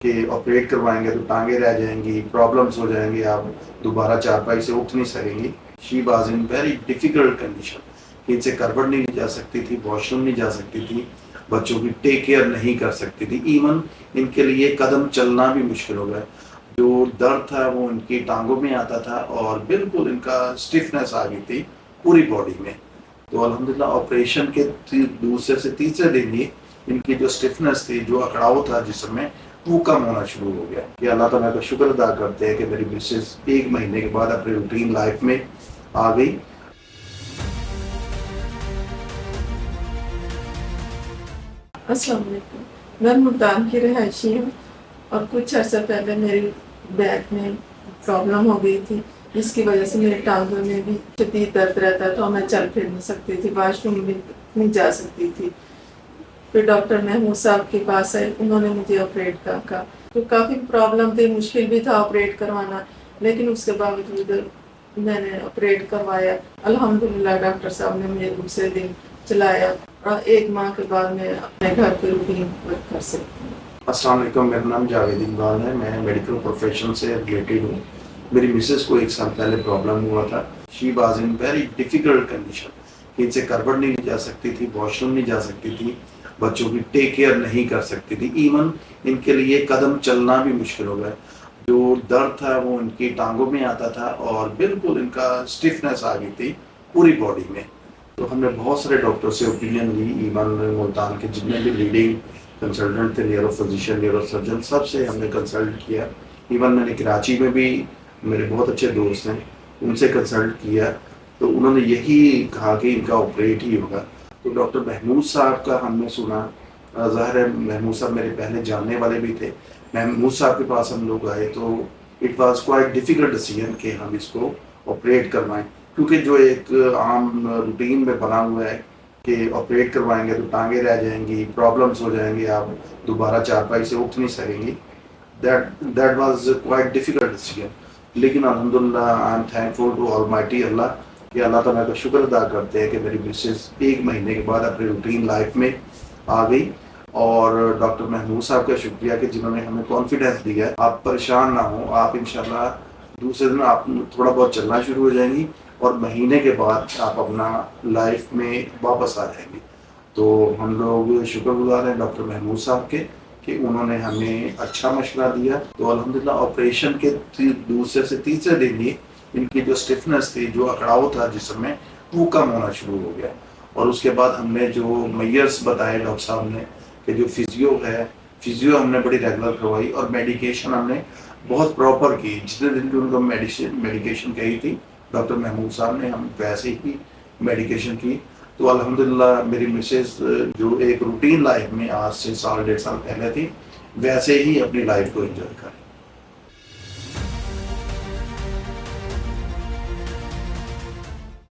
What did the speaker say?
کہ آپریٹ کروائیں گے تو ٹانگیں رہ جائیں گی، پرابلمس ہو جائیں گے، آپ دوبارہ چارپائی سے اٹھ نہیں سکیں گی. She was in very difficult condition کہ ان سے کربٹ نہیں جا سکتی تھی، واش روم نہیں جا سکتی تھی، بچوں کی ٹیک کیئر نہیں کر سکتی تھی، ایون ان کے لیے قدم چلنا بھی مشکل ہو گیا. جو درد تھا وہ ان کی ٹانگوں میں آتا تھا اور بالکل ان کا اسٹفنس آ گئی تھی پوری باڈی میں. تو الحمدللہ آپریشن کے دوسرے سے تیسرے دن ہی ان کی جو اسٹفنس تھی، جو اکڑاؤ تھا جسم میں، وہ کم ہونا شروع ہو گیا. یہ اللہ تعالیٰ کا شکر ادا کرتے ہیں کہ میری مسز 1 مہینے کے بعد اپنی روٹین لائف میں آ گئی. السلام علیکم. میں ملتان کی رہائشی ہوں اور کچھ عرصہ پہلے میری بیک میں پرابلم ہو گئی تھی، جس کی وجہ سے میرے ٹانگوں میں بھی شدید درد رہتا تھا اور میں چل پھر نہیں سکتی تھی، واش روم بھی نہیں جا سکتی تھی. پھر ڈاکٹر محمود صاحب کے پاس آئے، انہوں نے مجھے آپریٹ کہا. تو کافی پرابلم تھی، مشکل بھی تھا آپریٹ کروانا، لیکن اس کے باوجود میں نے آپریٹ کروایا. الحمدللہ ڈاکٹر صاحب نے مجھے دوسرے دن چلایا اور 1 ماہ کے بعد میں اپنے گھر کی روٹین ورک کر سکتی ہوں. السلام علیکم، میرا نام جاوید اقبال ہے، میں میڈیکل پروفیشن سے ریلیٹڈ ہوں. میری مسز کو 1 سال پہلے پرابلم ہوا تھا. She was in very difficult condition کہ ان سے کربٹ نہیں جا سکتی تھی، واش روم نہیں جا سکتی تھی، بچوں کی ٹیک کیئر نہیں کر سکتی تھی، ایون ان کے لیے قدم چلنا بھی مشکل ہو گیا. جو درد تھا وہ ان کی ٹانگوں میں آتا تھا اور بالکل ان کا اسٹفنس آ گئی تھی پوری باڈی میں. تو ہم نے بہت سارے ڈاکٹر سے اوپینین لی، ایون ملتان کے جتنے بھی لیڈنگ کنسلٹنٹ تھے، نیورو فزیشین، نیورو سرجن، سب سے ہم نے کنسلٹ کیا. ایون میں نے کراچی میں بھی میرے بہت اچھے دوست ہیں، ان سے کنسلٹ کیا تو انہوں نے یہی کہا کہ ان کا آپریٹ ہی ہوگا. تو ڈاکٹر محمود صاحب کا ہم نے سنا. ظاہر ہے محمود صاحب میرے پہلے جاننے والے بھی تھے. محمود صاحب کے پاس ہم لوگ آئے تو it was quite difficult decision کہ ہم اس کو آپریٹ کروائیں، کیونکہ جو ایک عام روٹین میں بنا ہوا ہے کہ آپریٹ کروائیں گے تو ٹانگیں رہ جائیں گی، پرابلمس ہو جائیں گے، آپ دوبارہ چارپائی سے اٹھ نہیں سکیں گی. That was quite difficult decision. لیکن الحمدللہ I am thankful to Almighty Allah کہ اللہ تعالیٰ کا شکر ادا کرتے ہیں کہ میری مسز 1 مہینے کے بعد اپنی روٹین لائف میں آ گئی. اور ڈاکٹر محمود صاحب کا شکریہ کہ جنہوں نے ہمیں کانفیڈینس دیا ہے. آپ پریشان نہ ہوں، آپ انشاءاللہ دوسرے دن آپ تھوڑا بہت چلنا شروع ہو جائیں گی اور مہینے کے بعد آپ اپنا لائف میں واپس آ جائیں گی. تو ہم لوگ شکر گزار ہیں ڈاکٹر محمود صاحب کے کہ انہوں نے ہمیں اچھا مشورہ دیا. تو الحمدللہ آپریشن کے دوسرے سے تیسرے دن ہی ان کی جو اسٹفنس تھی، جو اکڑاؤ تھا جسم میں، وہ کم ہونا شروع ہو گیا. اور اس کے بعد ہم نے جو میئرس بتائے ڈاکٹر صاحب نے کہ جو فزیو ہم نے بڑی ریگولر کروائی اور میڈیکیشن ہم نے بہت پراپر کی. جتنے دن کی ان کو میڈیکیشن کہی تھی ڈاکٹر محمود صاحب نے، ہم ویسے ہی میڈیکیشن کی. تو الحمدللہ میری مسز جو ایک روٹین لائف میں آج سے 1.5 سال پہلے تھی، ویسے ہی اپنی لائف کو انجوائے کر